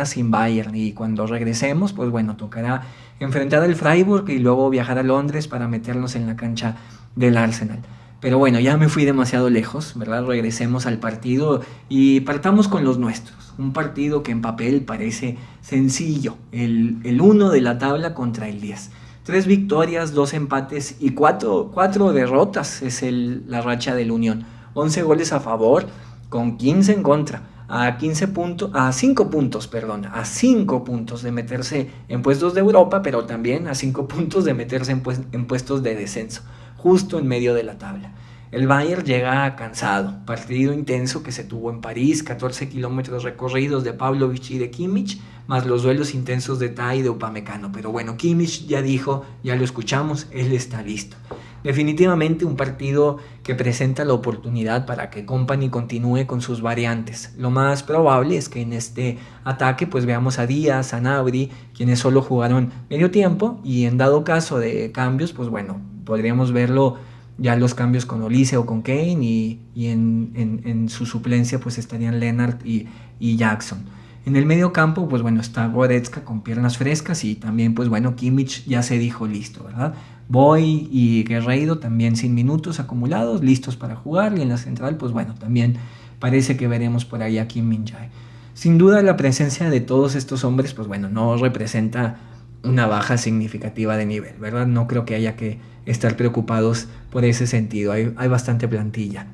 sin Bayern, y cuando regresemos, pues bueno, tocará enfrentar al Freiburg y luego viajar a Londres para meternos en la cancha del Arsenal. Pero bueno, ya me fui demasiado lejos, ¿verdad? Regresemos al partido y partamos con los nuestros. Un partido que en papel parece sencillo, el 1 de la tabla contra el 10. 3 victorias, 2 empates y 4 derrotas es la racha del Unión. 11 goles a favor con 15 en contra. A 5 puntos de meterse en puestos de Europa, pero también a 5 puntos de meterse en puestos de descenso, justo en medio de la tabla. El Bayern llega cansado, partido intenso que se tuvo en París, 14 kilómetros recorridos de Pavlovic y de Kimmich, más los duelos intensos de Tai y de Upamecano. Pero bueno, Kimmich ya dijo, ya lo escuchamos, él está listo. Definitivamente un partido que presenta la oportunidad para que Kompany continúe con sus variantes. Lo más probable es que en este ataque pues veamos a Díaz, a Gnabry, quienes solo jugaron medio tiempo, y en dado caso de cambios, pues bueno, podríamos verlo ya los cambios con Olise o con Kane, y en su suplencia pues estarían Lennart y Jackson. En el medio campo, pues bueno, está Goretzka con piernas frescas y también, pues bueno, Kimmich ya se dijo listo, ¿verdad? Boy y Guerreiro también sin minutos acumulados, listos para jugar. Y en la central, pues bueno, también parece que veremos por ahí a Kim Min-jae. Sin duda la presencia de todos estos hombres, pues bueno, no representa una baja significativa de nivel, ¿verdad? No creo que haya que estar preocupados por ese sentido, hay bastante plantilla.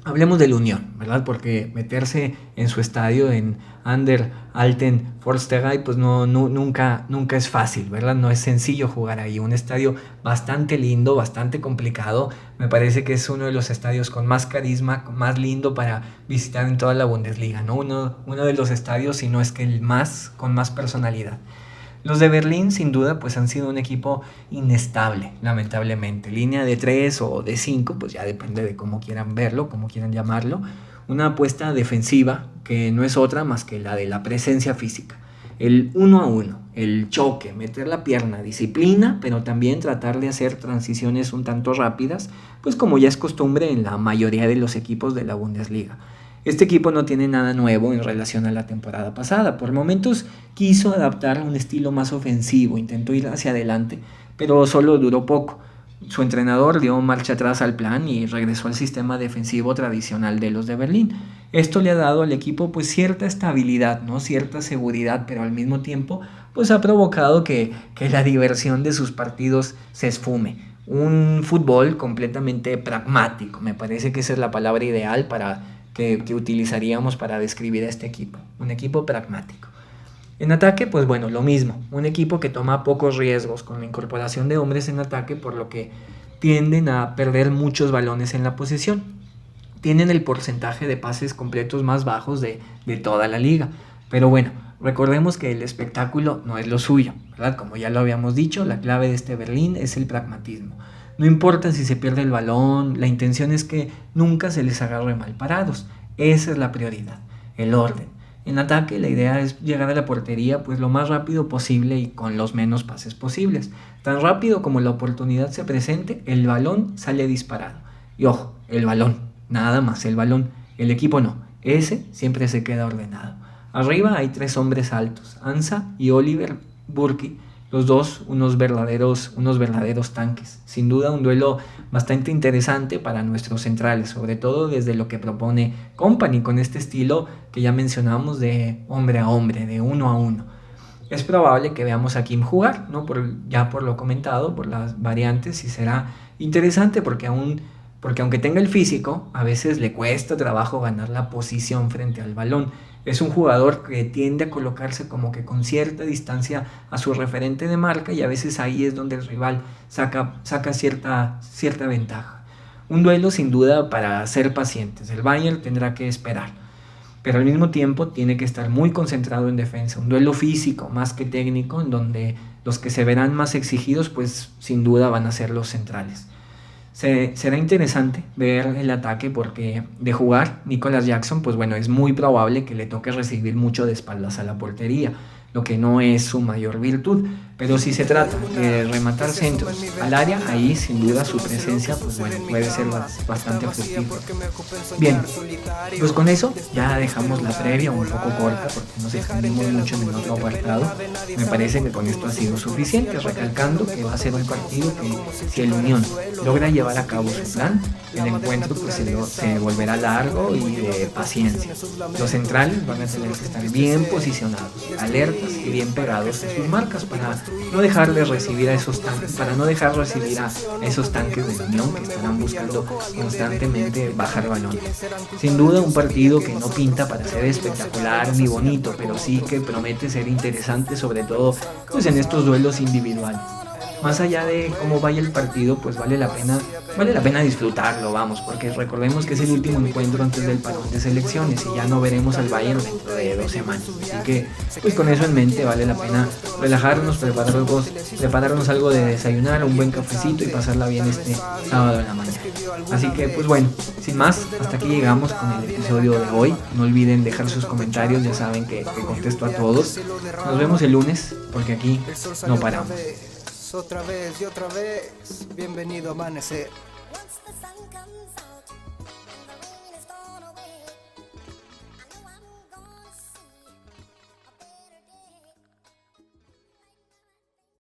Hablemos del Unión, ¿verdad? Porque meterse en su estadio, en Ander Alten Forsterei, pues nunca es fácil, ¿verdad? No es sencillo jugar ahí. Un estadio bastante lindo, bastante complicado. Me parece que es uno de los estadios con más carisma, más lindo para visitar en toda la Bundesliga, ¿no? Uno de los estadios, si no es que el más, con más personalidad. Los de Berlín, sin duda, pues han sido un equipo inestable, lamentablemente. Línea de 3 o de 5, pues ya depende de cómo quieran verlo, cómo quieran llamarlo. Una apuesta defensiva que no es otra más que la de la presencia física. El 1-1, el choque, meter la pierna, disciplina, pero también tratar de hacer transiciones un tanto rápidas, pues como ya es costumbre en la mayoría de los equipos de la Bundesliga. Este equipo no tiene nada nuevo en relación a la temporada pasada. Por momentos quiso adaptar a un estilo más ofensivo, intentó ir hacia adelante, pero solo duró poco. Su entrenador dio marcha atrás al plan y regresó al sistema defensivo tradicional de los de Berlín. Esto le ha dado al equipo pues cierta estabilidad, ¿no? Cierta seguridad, pero al mismo tiempo pues ha provocado que la diversión de sus partidos se esfume. Un fútbol completamente pragmático, me parece que esa es la palabra ideal que utilizaríamos para describir a este equipo, un equipo pragmático. En ataque, pues bueno, lo mismo, un equipo que toma pocos riesgos con la incorporación de hombres en ataque, por lo que tienden a perder muchos balones en la posesión. Tienen el porcentaje de pases completos más bajos de toda la liga, pero bueno, recordemos que el espectáculo no es lo suyo, ¿verdad? Como ya lo habíamos dicho, la clave de este Berlín es el pragmatismo. No importa si se pierde el balón, la intención es que nunca se les agarre mal parados. Esa es la prioridad, el orden. En ataque la idea es llegar a la portería pues lo más rápido posible y con los menos pases posibles. Tan rápido como la oportunidad se presente, el balón sale disparado. Y ojo, el balón, nada más el balón. El equipo no, ese siempre se queda ordenado. Arriba hay 3 hombres altos, Ansa y Oliver Burki. Los dos unos verdaderos tanques. Sin duda un duelo bastante interesante para nuestros centrales, sobre todo desde lo que propone Kompany con este estilo que ya mencionamos de hombre a hombre, de 1 a 1. Es probable que veamos a Kim jugar, ¿no? Por lo comentado, por las variantes, y será interesante porque aunque tenga el físico, a veces le cuesta trabajo ganar la posición frente al balón. Es un jugador que tiende a colocarse como que con cierta distancia a su referente de marca y a veces ahí es donde el rival saca cierta ventaja. Un duelo sin duda para ser pacientes. El Bayern tendrá que esperar, pero al mismo tiempo tiene que estar muy concentrado en defensa. Un duelo físico más que técnico en donde los que se verán más exigidos pues sin duda van a ser los centrales. Será interesante ver el ataque porque de jugar Nicolas Jackson, pues bueno, es muy probable que le toque recibir mucho de espaldas a la portería, lo que no es su mayor virtud, pero si se trata de rematar centros al área, ahí sin duda su presencia pues bueno, puede ser bastante fructífera. Bien, pues con eso ya dejamos la previa un poco corta porque nos extendimos mucho en el otro apartado. Me parece que con esto ha sido suficiente, recalcando que va a ser un partido que si el Unión logra llevar a cabo su plan, el encuentro pues se volverá largo y de paciencia. Los centrales van a tener que estar bien posicionados, alertas y bien pegados en sus marcas para no dejar de recibir a esos tanques, de la Unión que estarán buscando constantemente bajar balones. Sin duda un partido que no pinta para ser espectacular ni bonito, pero sí que promete ser interesante, sobre todo pues en estos duelos individuales. Más allá de cómo vaya el partido, pues vale la pena disfrutarlo, vamos, porque recordemos que es el último encuentro antes del parón de selecciones y ya no veremos al Bayern dentro de 2 semanas. Así que, pues con eso en mente vale la pena relajarnos, prepararnos algo de desayunar, un buen cafecito y pasarla bien este sábado en la mañana. Así que, pues bueno, sin más, hasta aquí llegamos con el episodio de hoy. No olviden dejar sus comentarios, ya saben que contesto a todos. Nos vemos el lunes, porque aquí no paramos. Otra vez y otra vez, bienvenido a amanecer.